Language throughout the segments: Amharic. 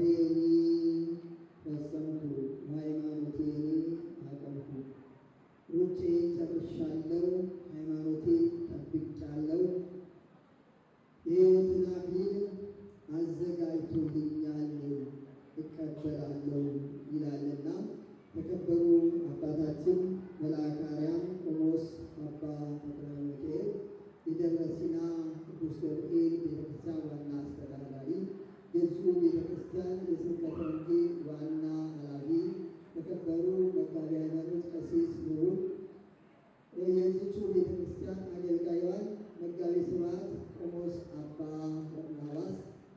ፍቅሬኒ ፈጸምኩ ሃይማኖቴኒ አቀምኩ። ሩጬን ጨርሻለሁ፣ ሃይማኖቴን ጠብቄአለሁ፣ የሕይወትን አክሊል አዘጋጅቶልኛል እቀበላለሁ ይላልና የተከበሩ አባታችን መልአከ አርያም ቆሞስ አባ ተክለ ሚካኤል የደብረ ሲና ቅዱስ ገብርኤል ቤተክርስቲያን ዋና አስተዳዳሪ፣ የዚሁ ቤተክርስቲያን የስብከተ ወንጌል ዋና ኃላፊ፣ የተከበሩ መጋቤ ሃይማኖት ቀሲስ ልዑል፣ የዚቹ ቤተክርስቲያን አገልጋይዋን መጋቤ ስብሐት ቆሞስ አባ በርናባስ፣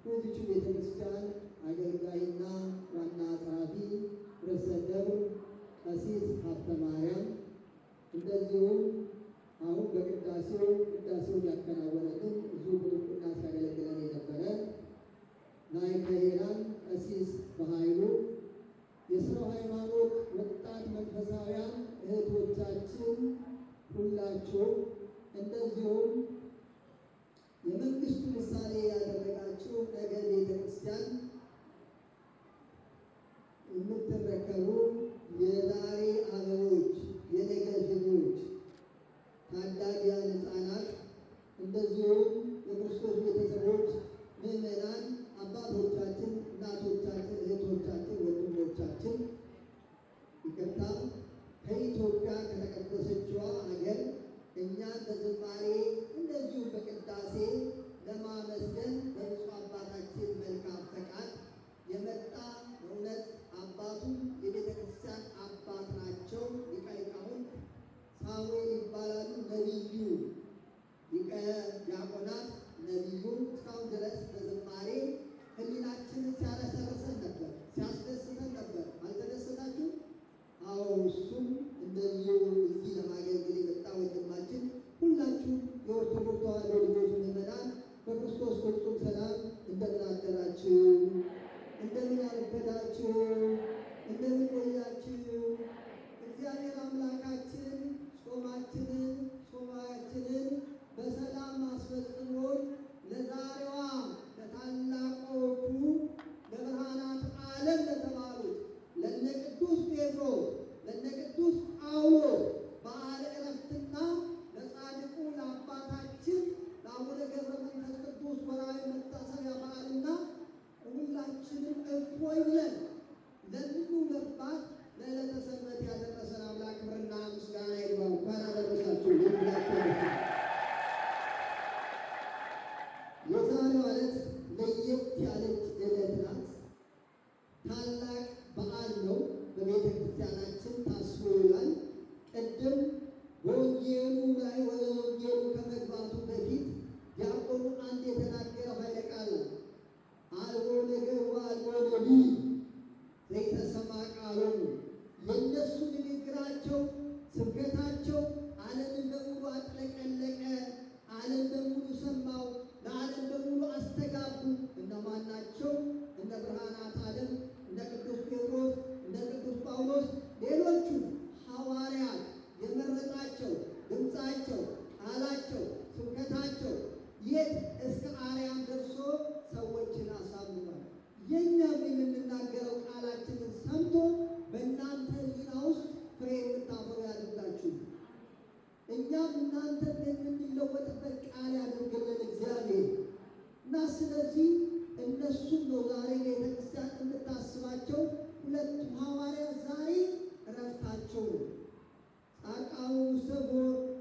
የዚቹ ቤተክርስቲያን አገልጋይና ዋና ጸሐፊ ርዕሰ ደብር ቀሲስ ሀብተ ማርያም፣ እንደዚሁም አሁን ቅዳሴውን ያከናወነልን ብዙ ብቁና ሲያገለግለን የነበረ ናይከ ሄራን ቀሲስ በኃይሉ፣ የሥራው ሃይማኖት ወጣት መንፈሳውያን እህቶቻችን ሁላችሁ፣ እንደዚሁም የመንግስቱ ምሳሌ ያደረጋችሁ ነገ ቤተክርስቲያን የምትረከቡ የዛሬ አበቦች፣ የነገ ፍሬዎች፣ ታዳጊያን ሕፃናት፣ እንደዚሁም የክርስቶስ ቤተሰቦች፣ ምዕመናን፣ አባቶቻችን፣ እናቶቻችን፣ እህቶቻችን፣ ወንድሞቻችን ይቅርታ ከኢትዮጵያ ከተቀደሰችዋ ሀገር እኛን በዝማሬ እንደዚሁ በቅዳሴ ለማመስገን በብፁዕ አባታችን መልካም ፈቃድ የመጣ በእውነት አባቱ የቤተ ክርስቲያን አባት ናቸው። ሊቀ ሊቃውንት ሳሙኤል ይባላሉ። ነቢዩ ሊቀ ዲያቆናት ነቢዩ እስካሁን ድረስ በዝማሬ ሕሊናችንን ሲያረሰርሰን ነበር፣ ሲያስደስተን ነበር። አልተደሰታችሁ? አዎ፣ እሱም እንደዚሁ እዚህ ለማገልገል የመጣ ወንድማችን። ሁላችሁም የኦርቶዶክስ ተዋሕዶ ልጆች ምዕመናን በክርስቶስ ፍጹም ሰላም እንደምን አደራችሁ? እንደምን አረፈዳችሁ? እንደምን ቆያችሁ? እግዚአብሔር አምላካችን ጾማችንን ጾማችንን በሰላም አስፈጽሞን ለዛሬዋ ለታላቆቹ ለብርሃናት ዓለም ለተባሉት ለነ ቅዱስ ጴጥሮስ ለነ ቅዱስ ጳውሎስ በዓለ ዕረፍትና ለጻድቁ ለአባታችን ለአቡነ ገብረ መንፈስ ቅዱስ ወርኃዊ መታሰቢያ በዓልና ሁላችንም እፎይ ብለን ለምንውልባት ለዕለተ ሰንበት ያደረሰን አምላክ ክብርና ምስጋና ይግባው። እንኳን አደረሳችሁ። የዛሬው ዕለት ለየት ያለች ዕለት ናት። ታላቅ በዓል ነው። በቤተ ክርስቲያናችን ታስቦ ይውላል። ቅድም በወንጌሉ ላይ ወደ ወንጌሉ ከመግባቱ በፊት ዲያቆኑ አንድ የተናገረው ኃይለ ቃል ነው። አልቦ ነገር ወአልቦ ነቢይ ዘይተሰማ ቃሎሙ። የእነሱ ንግግራቸው ስብከታቸው ዓለምን በሙሉ አጥለቀለቀ። ዓለም በሙሉ ሰማው፣ ለዓለም በሙሉ አስተጋቡ። እነማን ናቸው? እነ ብርሃናት ዓለም፣ እነ ቅዱስ ጴጥሮስ፣ እነ ቅዱስ ጳውሎስ፣ ሌሎቹ ሐዋርያት የመረጣቸው ድምፃቸው፣ ቃላቸው፣ ስብከታቸው የት እስከ አርያም ደርሶ ሰዎችን አሳምኗል። የእኛም የምንናገረው ቃላችንን ሰምቶ በእናንተ ሕሊና ውስጥ ፍሬ የምታፈሩ ያድርጋችሁ። እኛም እናንተን የምንለወጥበት ቃል ያደርግልን እግዚአብሔር እና ስለዚህ እነሱም ነው ዛሬ ቤተ ክርስቲያን የምታስባቸው። ሁለቱ ሐዋርያት ዛሬ እረፍታቸው ነው። ጻድቃኑ ሰቦ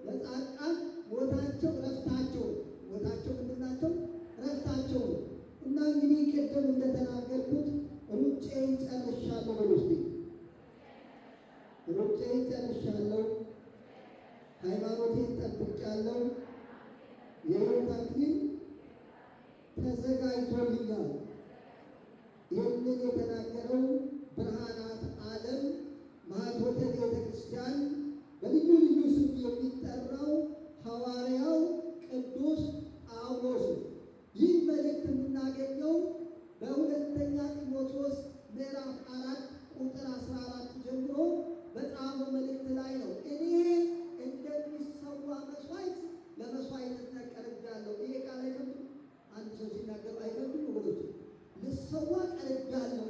ለጻድቃን ሞታቸው እረፍታቸው ነው። ሞታቸው ምንድን ናቸው? እረፍታቸው ነው። እና እንግዲህ ቅድም እንደተናገርኩት ሩጬን ጨርሻለሁ። በውስጤ ሩጬን ጨርሻለሁ፣ ሃይማኖቴን ጠብቄአለሁ፣ የሕይወት አክሊል ተዘጋጅቶልኛል። ይህንን የተናገረው ብርሃናት ዓለም ማኅቶተ ቤተ ክርስቲያን በልዩ ልዩ ስም የሚጠራው ሐዋርያው ቅዱስ ጳውሎስ ነው። ይህ መልእክት የምናገኘው በሁለተኛ ጢሞቴዎስ ምዕራፍ 4 ቁጥር 14 ጀምሮ በጻፈው መልእክት ላይ ነው። እኔ እንደሚሰዋ መስዋዕት ለመስዋዕትነት ቀርቤአለሁ። ይሄ ቃል አይከብድም? አንድ ሰው ሲናገር አይከብድም? ወገኖች ልሰዋ ቀርቤአለሁ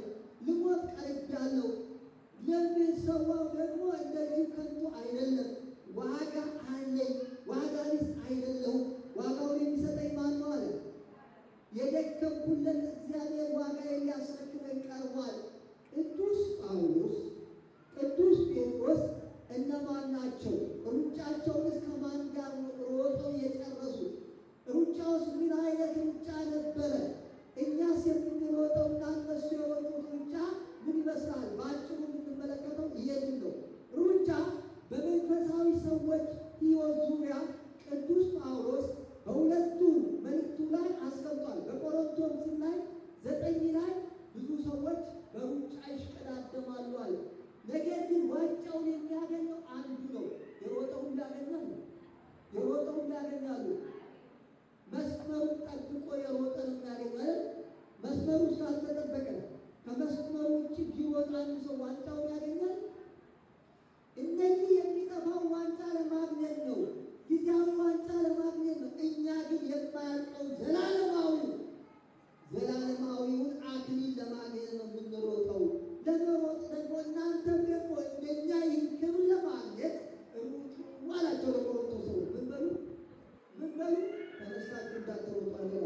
ሰው ዋንጫውን ያገኛል? እነዚህ የሚጠፋው ዋንጫ ለማግኘት ነው፣ ጊዜያዊ ዋንጫ ለማግኘት ነው። እኛ ግን የማያልቀው ዘላለማዊውን አክሊል ለማግኘት ነው የምንሮጠው። ለመሮጥ ደግሞ እናንተም ደግሞ እንደኛ ይህን ክብር ለማግኘት ሩጡ አላቸው ለቆሮንቶስ ሰዎች። ምን በሉ? ተነስታችሁ እንዳትሮጡ አደራ።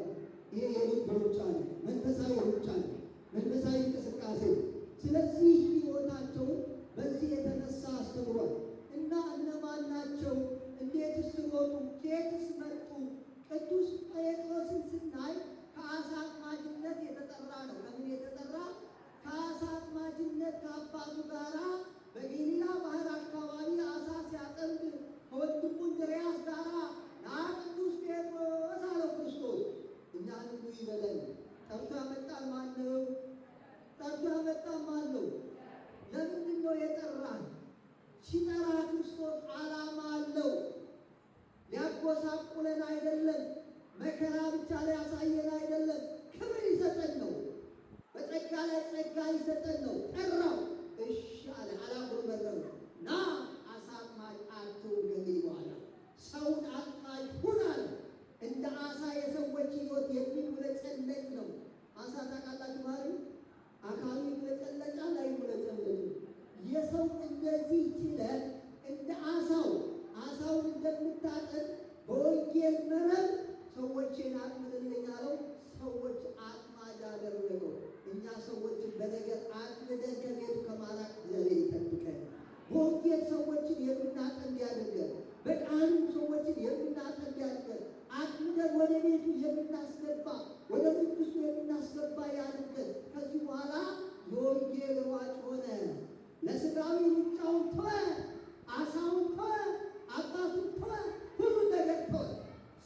ይሄ የልብ ሩጫ ነው፣ መንፈሳዊ ሩጫ ነው፣ መንፈሳዊ እንቅስቃሴ። ስለዚህ ሕይወታቸውን በዚህ የተነሳ አስተምሯል። እና እነማን ናቸው? እንዴትስ ሮጡ? ከየትስ መጡ? ቅዱስ ጴጥሮስን ስናይ ከአሳ አጥማጅነት የተጠራ ነው። ከምን የተጠራ? ከአሳ አጥማጅነት ከአባቱ ጋራ በገሊላ ባህር አካባቢ አሳ ሲያጠምድ ከወንድሙ እንድርያስ ጋራ ና ቅዱስ ጴጥሮስ አለው ክርስቶስ። እኛን ሁሉ ይበለን። ጠርቶ ያመጣን ማን ነው? ጠርቶ ያመጣን ማን ነው? ለምንድን ነው የጠራን? ሲጠራ ክርስቶስ ዓላማ አለው። ሊያጎሳቁለን አይደለም። መከራ ብቻ ሊያሳየን አይደለም። ክብር ሊሰጠን ነው። በጸጋ ላይ ጸጋ ሊሰጠን ነው። ጠራው፣ እሺ አለ። አላጉረመረመ። ና አሳ አጥማጅ አትሁን ከእንግዲህ በኋላ ሰውን አጥማጅ ሁን አለ። እንደ አሳ የሰዎች ሕይወት የሚሙለጨለጭ ነው። አሳ ታውቃላችሁ ማለት አካሉ ይሙለጨለጫል አይሙለጨለጭም? የሰው እንደዚህ ችለን እንደ አሳውን እንደምታጠን በወንጌል መረብ ሰዎችን አጥምድልኝ አለው። ሰዎች አጥማጅ አደረገው። እኛ ሰዎችን በነገር አጥምደን ከቤቱ ከማራቅ እግዚአብሔር ይጠብቀን። በወንጌል ሰዎችን የምናጠምድ ያድርገን። በቃሉ ሰዎችን የምናጠምድ ያድርገን። አጥምደን ወደ ቤቱ የምናስገባ፣ ወደ መንግስቱ የምናስገባ ያድርገን። ከዚህ በኋላ የወንጌል ሯጭ ሆነ። ለስጋዊ ሩጫውን ተወ፣ አሳውን ተወ፣ አባቱን ተወ፣ ሁሉን ነገር ተወ።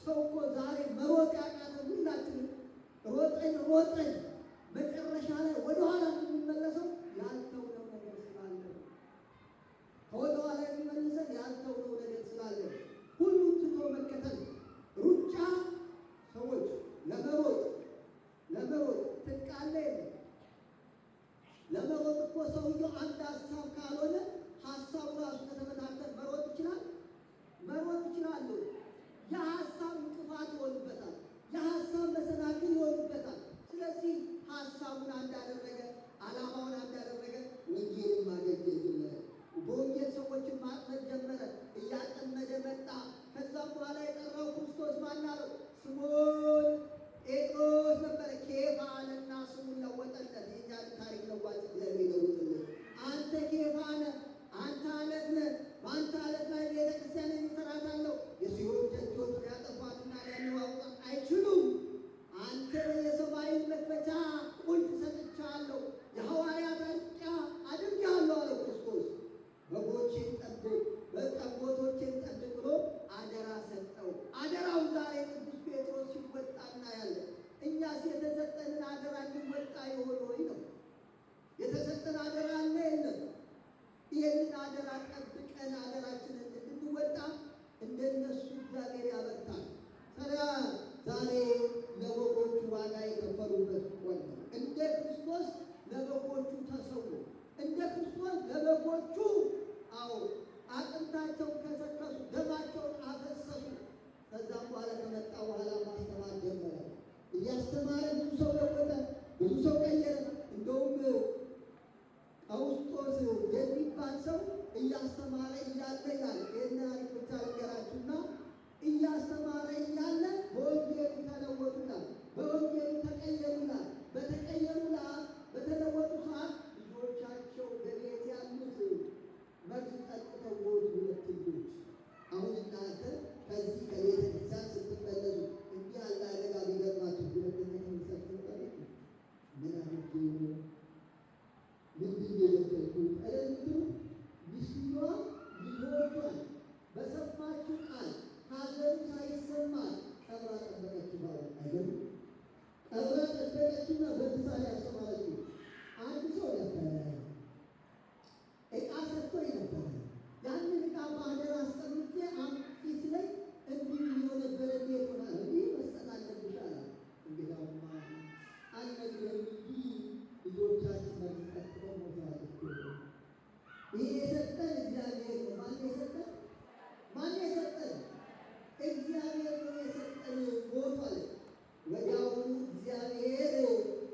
ሰው እኮ ዛሬ መሮጥ ያቃተን ሁላችንም ሮጠን መጨረሻ ላይ ወደኋላ የሚመለሰው ያልተውነው ነገር ስላለ፣ ከወደኋላ የሚመልሰን ያልተውነው ነገር ስላለ ሁሉን ትቶ መከተል። ሩጫ ሰዎች ለመሮጥ ትቃለ የለም። ለመሮጥ እኮ ሰውየው አንድ ሀሳብ ካልሆነ ሀሳቡ ራሱ ከተመታተን መሮጥ ይችላል? መሮጥ ይችላል። የሀሳብ እንቅፋት ይሆንበታል። የሀሳብ መሰናክል ይሆንበታል። ስለዚህ ሀሳቡን አንዳደረገ፣ ዓላማውን አንዳደረገ፣ ወንጌልን ማገልገል ጀመረ። በወንጌል ሰዎችን ማጥመድ ጀመረ። እያጠመደ መጣ። ከዛም በኋላ የጠራው ክርስቶስ ማን አለው? ስምዖን ጴጥሮስ ነበረ። ኬፋ አለና ስሙን ለወጠለት። የእኛን ታሪክ ለዋጭ እግዚአብሔር ይለውጥልን። አንተ ኬፋ ነህ፣ አንተ አለት ነህ፣ በአንተ አለት ላይ ቤተክርስቲያን እሰራታለሁ። የሲኦል ደጆች ሊያጠፏትና ሊያነዋውጧት አይችሉም። አንተ የሰማይን መክፈቻ ቁልፍ ሰጥቻለሁ፣ የሐዋርያት አለቃ አድርጌሃለሁ አለው ክርስቶስ። በጎቼን ጠብቅ፣ ጠቦቶቼን ጠብቅ ብሎ አደራ ሰጠው። አደራው ዛሬ ቅዱስ ጴጥሮስ ሲወጣ እናያለን። እኛስ የተሰጠንን አደራ እንወጣ ይሆን ወይ ነው? የተሰጠን አደራ አለ የለም? ይህንን አደራ ጠብቀን አደራችንን እንድንወጣ እንደነሱ እግዚአብሔር ያበርታል። ታዲያ ዛሬ ለበጎቹ ዋጋ የከፈሉበት ቆን ነው። እንደ ክርስቶስ ለበጎቹ ተሰዉ። እንደ ክርስቶስ ለበጎቹ አጥንታቸውን ከሰከሱ፣ ደማቸውን አፈሰሱ። ከዛም በኋላ ከመጣ በኋላ ማስተማር ጀመረ። እያስተማረ ብዙ ሰው ለወጠ፣ ብዙ ሰው ቀየረ። እንደውም ቀውስጦስ የሚባል ሰው እያስተማረ እያለ ይላል። ይህን አሪፍ ብቻ ልንገራችሁና እያስተማረ እያለ በወንጌሉ ተለወጡላል፣ በወንጌሉ ተቀየሩላል። በተለወጡ ሰዓት ልጆቻቸው በቤት ያሉት መርዝ ጠጥተው ሞቱ። ሁለት ልጆች። አሁን እናንተ ከዚህ ከቤተ ክርስቲያን ስትመለሱ እንዲህ ያለ አደጋ ቢገጥማችሁ ሁለተኛ ከሚሰጥ ምን አድርጌ ነው ምንድን የበደልኩት እለምትሉ ሚስትየዋ ልጆቿን በሰማችሁ ቃል ሐዘኑ ሳይሰማት ቀብራ ጠበቀች። ባለ አይገርም? ቀብራ ጠበቀችና በምሳሌ ያስተማረች ይሄ የሰጠን እግዚአብሔር ነው። ማን የሰጠን? ማን የሰጠን? እግዚአብሔር ነው የሰጠን። ሞቷል። ወዲያውኑ እግዚአብሔር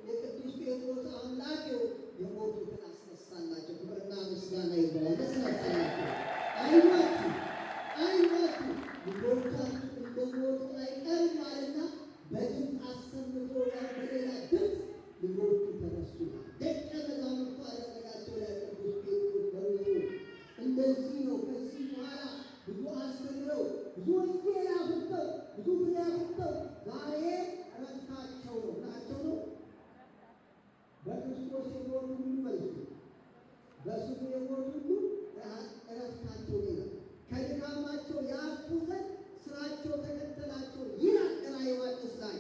የቅዱስ ጴጥሮስ አምላክ የሞቱትን አስነሳላቸው። ክብርና ምስጋና ይግባው። አስነሳላቸው። አይዟችሁ አይዟችሁ ልጆቻችሁ እንደሞቱ አይቀርም አለና በድምፅ አሰምቶ በሌላ ድምፅ ልጆቹ ተነሱ። ደቀ መዛሙርቱ አደረጋቸው ላይ ቅዱስ ጴጥሮስ በውጡ። እንደዚህ ነው። ከዚህ በኋላ ብዙ አስተምረው ብዙ ወንጌል አፍርተው ብዙ ፍሬ አፍርተው ዛሬ እረፍታቸው ነው። ናቸው ነው በክርስቶስ የሞቱ ሁሉ መልሱ በስሙ የሞቱ ሁሉ እረፍታቸው ነው። ከድካማቸው ያርፉ ዘንድ ስራቸው ተከተላቸው ይላል ራዕየ ዮሐንስ ላይ።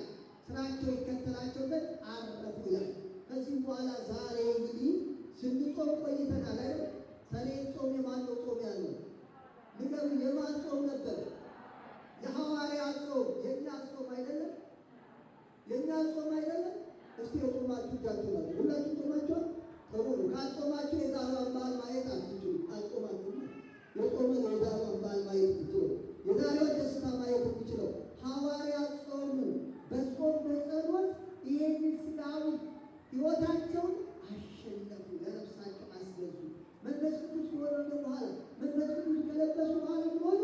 ስራቸው ይከተላቸው ዘንድ አረፉ ይላል። ከዚህ በኋላ ዛሬ እንግዲህ ስንጾም ቆይተናል አይደል? ሰኔን ጾም የማን ነው ጾም ያለው? ንገሩ። የማን ጾም ነበር? የሐዋርያት ጾም። የእኛ ጾም አይደለም? የእኛ ጾም አይደለም? እስቲ የጾማችሁ እጃችሁ ነው። ሁላችሁ ጾማችኋል? ጥሩ ነው። ካልጾማችሁ የዛሬዋን በዓል ማየት አትችሉም። ካልጾማችሁ የጾመ ነው የዛሬዋን በዓል ማየት ትችሉ። የዛሬዋን ደስታ ማየት ትችለው። ሐዋርያት ጾሙ። በጾም በጸሎት ይሄንን ስጋዊ ሕይወታቸውን አሸነፉ፣ ለነፍሳቸው አስገዙ። መንፈስ ቅዱስ ከወረደ በኋላ መንፈስ ቅዱስ ከለበሱ በኋላ ሆኑ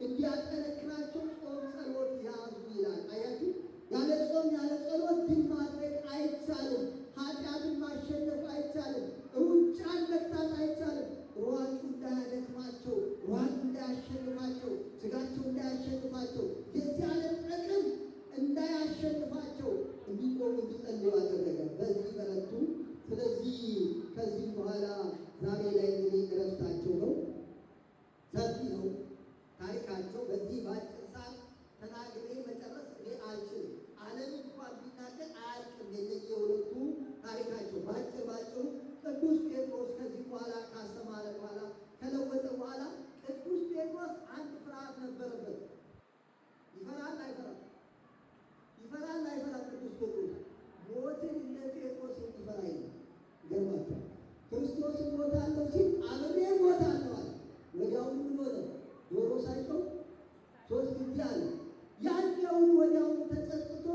እንዲያጠነክራቸው ጾም ጸሎት ያዙ ይላል። አያችሁ፣ ያለ ጾም ያለ ጸሎት ድል ማድረግ አይቻልም። ኃጢአትን ማሸነፍ አይቻልም። ሩጫን መግታት አይቻልም። ሯጩ እንዳያደክማቸው፣ ሯጩ እንዳያሸንፋቸው፣ ስጋቸው እንዳያሸንፋቸው፣ የዚህ ዓለም ጥቅም እንዳያሸንፋቸው እንዲቆሙ እንዲጸልዩ አደረገ። በዚህ በረቱ። ስለዚህ ከዚህ በኋላ ዛሬ ላይ እንግዲህ እረፍታቸው ነው። ሰፊ ነው ታሪካቸው። በዚህ በአጭር ሰዓት ተናግሬ መጨረስ እኔ አልችልም። ዓለም እንኳን ቢናገር አያልቅም። የሁለቱ ታሪካቸው ባጭር ባጭሩ ቅዱስ ጴጥሮስ ከዚህ በኋላ ካስተማረ በኋላ ከለወጠ በኋላ ቅዱስ ጴጥሮስ አንድ ፍርሃት ነበረበት። ይፈራል አይፈራም? ይፈራል አይፈራም? ቅዱስ ጴጥሮስ ሞትን እንደ ጴጥሮስ የሚፈራ የለም። ገባቸው። ክርስቶስ ሞታለሁ ሲል አብሬ ሞታለሁ አለ። ወዲያውኑ ምን ሆነ? ዶሮ ሳይጮህ 3 ጊዜ አለ። ያኛውን ወዲያውኑ ተጸጽቶ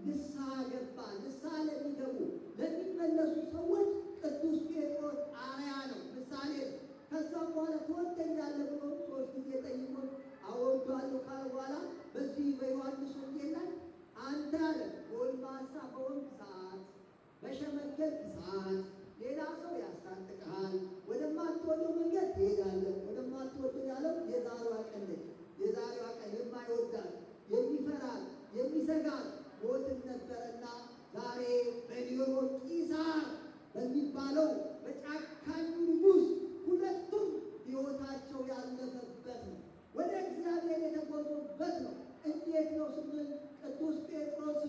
ንስሐ ገባ። ንስሐ ለሚገቡ ለሚመለሱ ሰዎች ቅዱስ ጴጥሮስ አርአያ ነው፣ ምሳሌ ነው። ከዛም በኋላ ትወደኛለህ ብሎ 3 ጊዜ ጠይቆ አወዷለሁ ካለ በኋላ በዚህ በዮሐንስ ወንጌል ላይ አንተ አለ ጎልማሳ በሆንክ ሰዓት፣ በሸመገልክ ሰዓት ሌላ ሰው ያስታጥቅሃል፣ ወደማትወደው መንገድ ትሄዳለህ። ወደማትወደው ያለው የዛሬዋ ቀን ነች። የዛሬዋ ቀን የማይወዳት የሚፈራት የሚሰጋት ሞትን ነበረና ዛሬ በኔሮ ቂሳር በሚባለው በጨካኙ ንጉሥ ሁለቱም ሕይወታቸው ያለፈበት ነው። ወደ እግዚአብሔር የተጓዙበት ነው። እንዴት ነው ስንል ቅዱስ ጴጥሮስ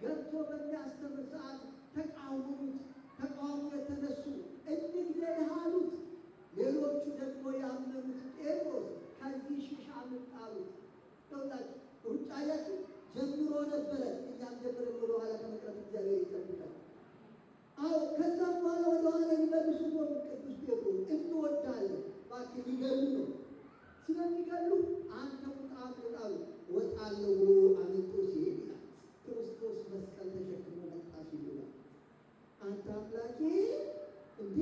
ገብቶ በሚያስተምር ሰዓት ተቃወሙት። ተቃውሞ የተነሱ እንግደልህ አሉት። ሌሎቹ ደግሞ ያመኑት ጴጥሮስ ከዚህ ሽሽ አሉት። ተውላችሁ ሩጫ ያችሁ ጀምሮ ነበረ። እኛም ጀምረን ወደ ኋላ ከመቅረት እግዚአብሔር ይጠብቃል። አዎ ከዛም በኋላ ወደ ኋላ ሊመልሱ ነው። ቅዱስ ጴጥሮስ እንወዳለን እባክህ ሊገሉ ነው። ስለሚገሉ አንተ ውጣ አምልጣሉ። እወጣለሁ ብሎ አምልጦ ሲሄድ ይላል ክርስቶስ መስቀል ተሸክሞ መጣ ሲል ይላል። አንተ አምላኬ እንዴ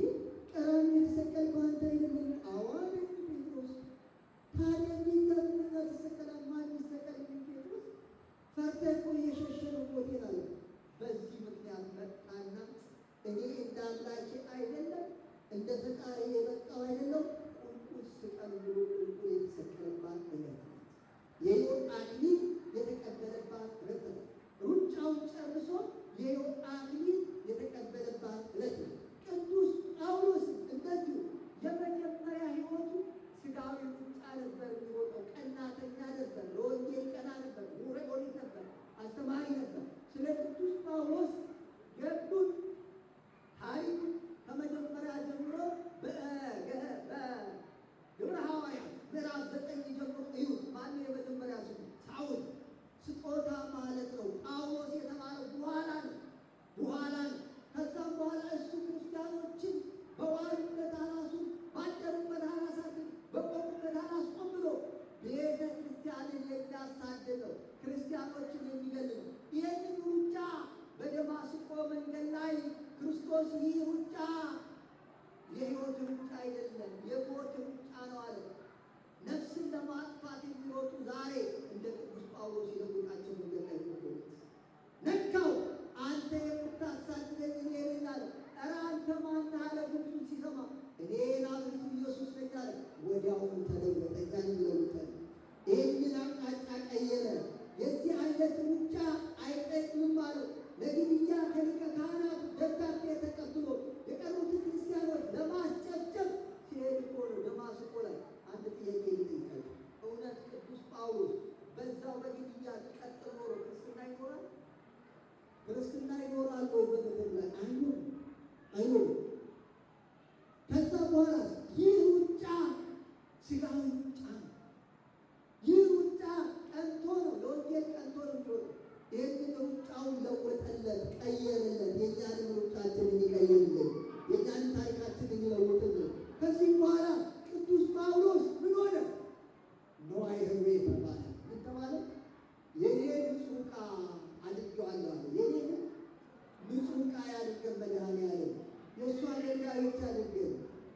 ቀራንዮ የተሰቀልከው አንተ አይደለም? አዎ አለኝ ጴጥሮስ። ታዲያ እንዴት ተሰቀላል? ማን ይሰቀል? ጴጥሮስ ፈርተህ እኮ እየሸሸ ነው ሞቴን አለ። በዚህ ምክንያት መጣና እኔ እንደ አምላኬ አይደለም እንደ ፈጣሪ የመጣው አይደለም ቁልቁል ስቀል ብሎ ቁልቁል የተሰቀለባት ዕለት ናት። የሕይወት አክሊል የተቀበለባት ዕለት ናት። ሩጫውን ጨርሶ የሕይወት አክሊል የተቀበለባት ዕለት ነው። ቅዱስ ጳውሎስ እንደዚሁ የመጀመሪያ ሕይወቱ ሥጋዊ ሩጫ ነበር የሚሮጠው። ቀናተኛ ነበር፣ ለወንጌል ቀና ነበር፣ ምሁረ ኦሪት ነበር፣ አስተማሪ ነበር። ስለ ቅዱስ ጳውሎስ ገድሉን ታሪኩን ከመጀመሪያ ጀምሮ በግብረ ሐዋርያት ምዕራፍ 9 ጀምሮ እዩት። ማነው የመጀመሪያ ስሙ? ሳውል። ስጦታ ማለት ነው። ጳውሎስ የተባለው በኋላ ነው። ሩጫ የሕይወት ሩጫ አይደለም፣ የሞት ሩጫ ነው አለ። ነፍስን ለማጥፋት የሚሮጡ ዛሬ እንደ ቅዱስ ጳውሎስ የለውጣቸው መንገድ ላይ ቆሙት። ነካው። አንተ የምታሳድደኝ እኔ ነኝ አለ። ኧረ አንተ ማነህ አለ። ድምፁን ሲሰማ እኔ ናዝሬቱ ኢየሱስ ነኝ አለ። ወዲያውኑ ተለወጠ። እኛን ይለውጠን። ይህንን አቅጣጫ ቀየረ። የዚህ አይነት ሩጫ አይጠቅምም አለው። ለግድያ ከሊቀ ካህናቱ ደብዳቤ ተቀብሎ የቀሩትን ክርስቲያኖች ለማስጨፍጨፍ ሲሄድ እኮ ነው ደማስቆ ላይ አንድ ጥያቄ ይጠይቃል። እውነት ቅዱስ ጳውሎስ በዛው በግድያ ቢቀጥል ኖሮ ክርስትና ይኖራል? ክርስትና ይኖራል ወይ? በምድር ላይ አይኖርም። ከዛ በኋላ ይህ ሩጫ ሥጋዊ ሩጫ ነው። ይህ ሩጫ ቀንቶ ነው፣ ለወንጌል ቀንቶ ነው የሚሆነው። ይህንን ሩጫውን ለወጠለት፣ ቀየረለት። የእኛንም ሩጫችንን ይቀይርልን፣ የእኛንም ታሪካችንን ይለውጥልን። ከዚህ በኋላ ቅዱስ ጳውሎስ ምን ሆነ? ነዋየ ህዌ ተባለ። ምን ተባለ? የኔ ንጹሕ ዕቃ አድርጌዋለሁ አለ። የኔ ንጹሕ ዕቃ ያድርገን መድኃኔዓለም። የእሱ አገልጋዮች አድርገን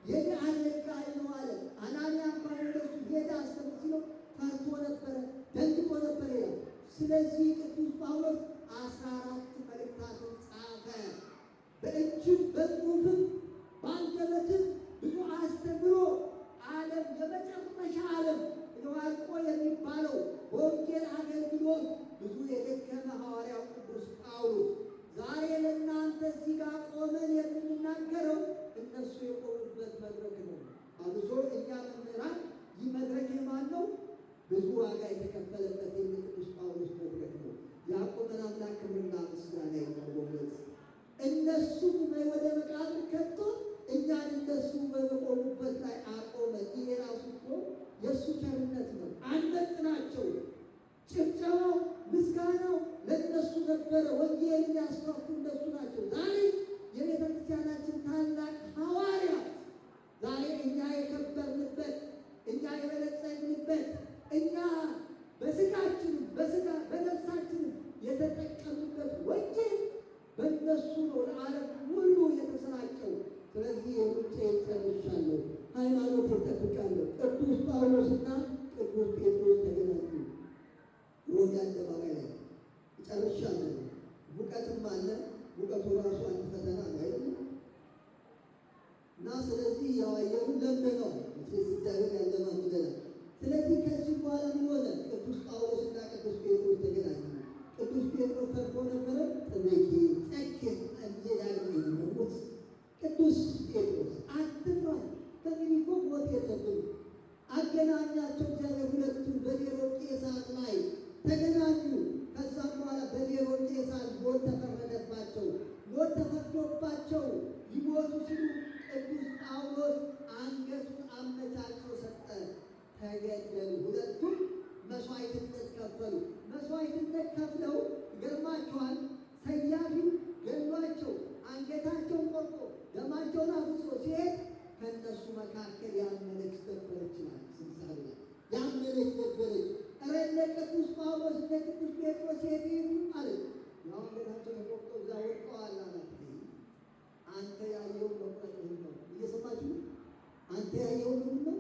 የኔ አገልጋይ ነው አለ። አናንያ እንኳን ወደሱ ሄደ አስተምር ሲለው ፈርቶ ነበረ፣ ደንግጦ ነበረ ይላል። ስለዚህ ቅዱስ ጳውሎስ 14 መልእክታትን ጻፈ። በእጅም በጽሑፍም በአንደበትም ብዙ አስተምሮ ዓለም የመጨረሻ ዓለም አልቆ የሚባለው በወንጌል አገልግሎት ብዙ የደከመ ሐዋርያው ቅዱስ ጳውሎስ ዛሬ ለእናንተ እዚህ ጋር ቆመን የምንናገረው እነሱ የቆሙበት መድረክ ነው። አብሶ እኛ መምህራን ይህ መድረክ የማን ነው? ብዙ ዋጋ የተከፈለበት የቅዱስ ጳውሎስ መድረክ ነው። ያዕቆብን አምላክ ክብርና ምስጋና ይቀርብለት። እነሱ ወደ መቃብር ከቶ እኛን እነሱ በቆሙበት ላይ አቆመ። ይሄ ራሱ እኮ የእሱ ቸርነት ነው። አንበጥናቸው። ጭብጨባው ምስጋናው ለእነሱ ነበረ። ወንጌልን ያስፋፉ እነሱ ናቸው። ዛሬ የቤተ ክርስቲያናችን ታላቅ ሐዋርያት፣ ዛሬ እኛ የከበርንበት፣ እኛ የበለጸግንበት፣ እኛ በስጋችንም በነፍሳችንም የተጠቀምንበት ወንጌል በእነሱ ነው ለዓለም ሁሉ የተሰራጨው። ስለዚህ የሩጬ ጨርሻለሁ፣ ሃይማኖት እጠብቃለሁ። ቅዱስ ጳውሎስና ቅዱስ ጴጥሮስ ተገናኙ ሮሜ አደባባይ ላይ። ጨርሻለሁ። ሙቀትም አለ። ሙቀቱ ራሱ አንድ ፈተና ነው አይደል? እና ስለዚህ ያው አየሩ ለምደነው እግዚአብሔር ያለማምደናል። ስለዚህ ከዚህ በኋላ ምን ሆነ? ቅዱስ ጳውሎስና ቅዱስ ጴጥሮስ ተገናኙ። ቅዱስ ጴጥሮስ ፈርቶ ነበረ። ጥቤቴ ጸኬ እንዜዳግሞት ቅዱስ ጴጥሮስ አትፍራ፣ ከዚህ እኮ ሞት የለብንም። አገናኛቸው እግዚአብሔር። ሁለቱም በኔሮቄ እሳት ላይ ተገናኙ። ከዛም በኋላ በኔሮቄ እሳት ሞት ተፈረደባቸው። ሞት ተፈርዶባቸው ሊሞቱ ሲሉ ቅዱስ ጳውሎስ አንገቱን አመቻችቶ ሰጠ። ተገደሉ። ሁለቱም መስዋዕትነት ከፈሉ። መስዋዕትነት ከፍለው ይገርማቸዋል። ሰያፊው ገድሏቸው አንገታቸውን ቆርጦ ደማቸውን አፍሶ ሲሄድ ከእነሱ መካከል ያመነች ነበረች ይላል። ስንሳሌ ያመነች ነበረች። ኧረ እነ ቅዱስ ጳውሎስ እነ ቅዱስ ጴጥሮስ ሄዱ አለች። ያው አንገታቸው ተቆርጦ እዛ ወድቀዋል አላት። አንተ ያየውን መቁረጥህን ነው። እየሰማችሁ አንተ ያየውን ነው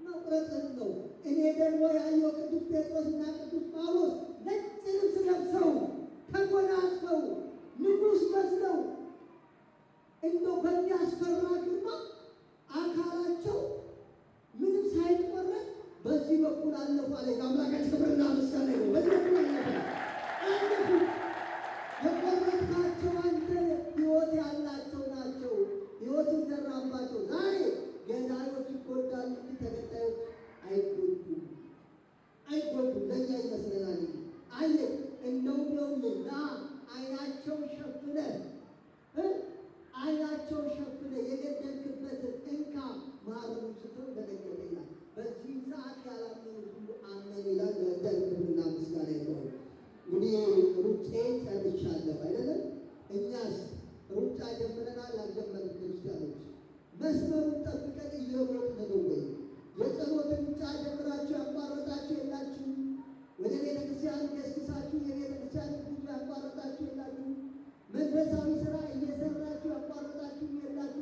መቁረጥህን ነው። እኔ ደግሞ ያየው ቅዱስ ጴጥሮስና ቅዱስ ጳውሎስ ነጭ ልብስ ለብሰው ተጎናጽፈው ንጉሥ መስለው እንደው በሚያስፈራ ግርማ አካላቸው ምንም ሳይቆረጥ በዚህ በኩል አለፉ አለ። አምላካችን ክብርና ምስጋና ይሁን። በዚህ በኩል አለፉ። የቆረጥካቸው አንተ ሕይወት ያላቸው ናቸው። ሕይወትን ዘራባቸው። ዛሬ ገዳዮች ይጎዳሉ እንጂ ተገዳዮች አይጎዱም። ለእኛ ይመስለናል። አየ እንደውና አይናቸውን ሸፍነ የገደልክበትን እንካ ማሩን ስትል ደነገጠ ይላል። በዚህ ሰዓት ያላመኑት ሁሉ አመኑ ይላል። ለእግዚአብሔርና ምስጋና ይሁን። እንግዲህ ሩጬ ጨርሻለሁ አይደለም? እኛስ ሩጫ ጀምረናል አልጀመርንም? ክርስቲያኖች መስመሩን ጠብቀን እየሮጥን ነው ወይ? የጸሎትን ሩጫ ጀምራችሁ ያቋረጣችሁ የላችሁም? ወደ ቤተ ክርስቲያን ገስግሳችሁ የቤተ ክርስቲያን ጉዞ ያቋረጣችሁ የላችሁም? መንፈሳዊ ስራ እየሰራችሁ ያቋረጣችሁ የላችሁም?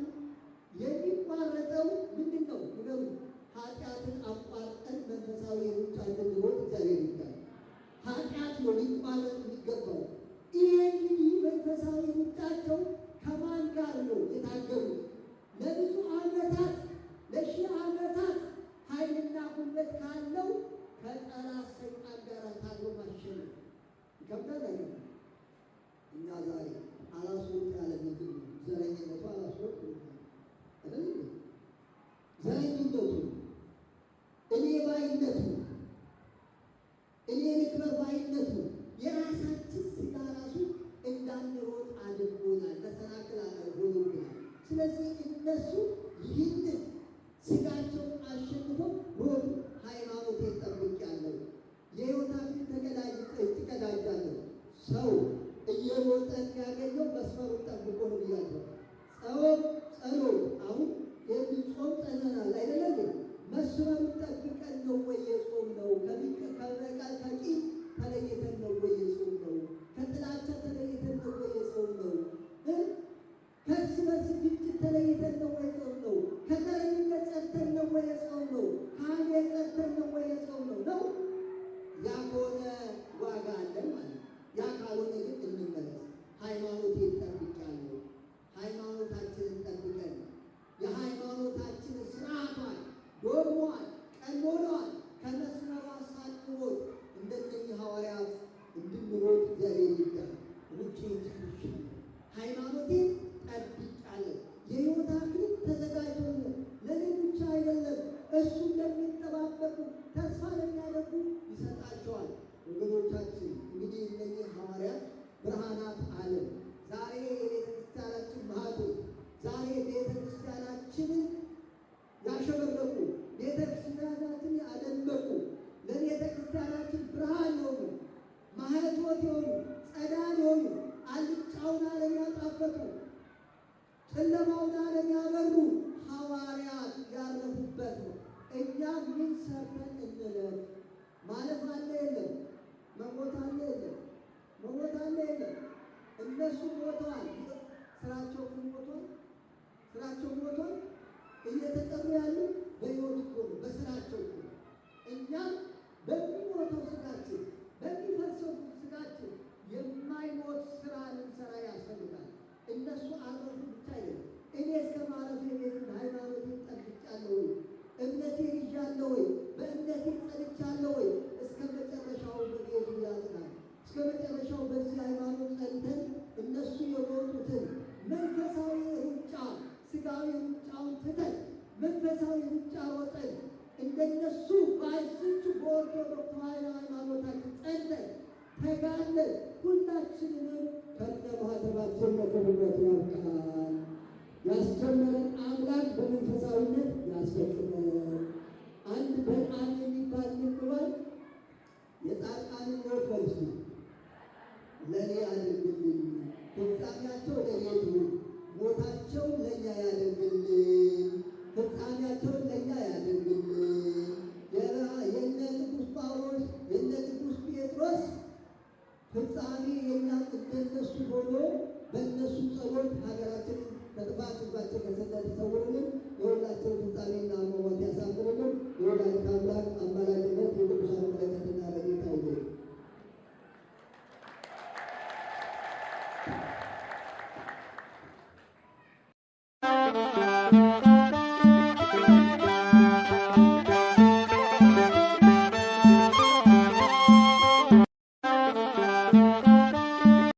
ይከብዳል አይደል? እኛ ዛሬ አላስወጥ ያለ ምንድን ነው? ዘረኝነቱ አላስወጥ አይደል? ዘረኝነቱ፣ እኔ ባይነቱ፣ እኔ ልክበር ባይነቱ የራሳችን ስጋ ራሱ እንዳንሮጥ አድርጎናል፣ ተሰናክል ሆኖብናል። ስለዚህ እነሱ ይህንን ስጋቸውን አሸንፈው ሮጡ። ሃይማኖቴን ጠብቄአለሁ፣ የሕይወታችን ትቀዳጃለሁ። ሰው እየሮጠ የሚያገኘው መስመሩን ጠብቆ ነው ብያለሁ። ጸሎት አሁን የጾም ጸለናል አይደለም? መስመሩን ጠብቀን ነው ወይ የጾም ነው? ከበቃል ከቂም ተለይተን ነው ወይ የጾም ነው? ከጥላቻ ተለይተን ነው ወይ የጾም ነው? ከእርስ በርስ ግጭት ተለይተን ነው ወይ የጾም ነው? ከተለይነት ጸድተን ነው ወይ የጾም ነው? ከሐሜት ጸድተን ነው ወይ የጾም ነው? ነው ያ ከሆነ ዋጋ አለን ማለት ነው። ያ ካልሆነ ግን እንመለስ። ሃይማኖቴን ጠብቄአለሁ። ሃይማኖታችንን ጠብቀን የሃይማኖታችንን ስርዓቷን፣ ዶግሟን፣ ቀኖናዋን ከመስመሯ ሳንሮጥ እንደነዚህ ሐዋርያት እንድንሮጥ እግዚአብሔር ይርዳን። ሩጬን ጨርሻለሁ፣ ሃይማኖቴን ጠብቄአለሁ። የሕይወት አክሊል ተዘጋጅቶልኛል። ለእኔ ብቻ አይደለም፣ እሱ እንደሚጠባበቁ ተስፋ ለሚያደርጉ ይሰጣቸዋል። ወገኖቻችን እንግዲህ እነዚህ ሐዋርያት ብርሃናት ዓለም ዛሬ የቤተ ክርስቲያናችን ማኅቶት፣ ዛሬ ቤተ ክርስቲያናችንን ያሸበረቁ፣ ቤተ ክርስቲያናችን ያደመቁ፣ ለቤተ ክርስቲያናችን ብርሃን የሆኑ ማኅቶት የሆኑ ጸዳል የሆኑ አልጫውን ዓለም ያጣፈጡ፣ ጨለማውን ዓለም ያበሩ ሐዋርያት ያረፉበት ነው። እኛ ምን ሰርተን እንለፍ? ማለፍ አለ የለም? መሞት አለ የለም? መሞት አለ የለም? እነሱ ሞተዋል። ስራቸው ግን ሞቷል። ስራቸው ሞቷል። እየተጠሩ ያሉ በሕይወት እኮ ነው፣ በስራቸው እኮ። እኛም በሚሞተው ስጋችን፣ በሚፈርሰው ስጋችን የማይሞት ስራ ልንሰራ ያስፈልጋል። እነሱ አረፉ ብቻ አይደለም። እኔ እስከ ማረፍ የቤትን ሃይማኖቴን ጠብቄአለሁ ወይ? እምነቴን ይዣለሁ ወይ? በእምነቴ ጸንቻለሁ ወይ? እስከ መጨረሻው በቤቱ ያጽናል። እስከ መጨረሻው በዚህ ሃይማኖት ጸንተን እነሱ የሮጡትን መንፈሳዊ ሩጫ፣ ስጋዊ ሩጫውን ትተን መንፈሳዊ ሩጫ ሮጠን እንደነሱ በአይስቹ በኦርቶዶክስ ተዋሕዶ ሃይማኖታችን ጸንተን ተጋለን ሁላችንንም ከነ ማኅተባችን ለክብረት ያብቃን። ያስጀመረን አምላክ በመንፈሳዊነት ያስፈጽመን። አንድ በጣም የሚባል ምንባል የጻድቃንን ሞት በልሱ ለእኔ አድርግልኝ፣ ፍጻሜያቸው ለእኔ ይሁን፣ ሞታቸው ለእኛ ያደርግልን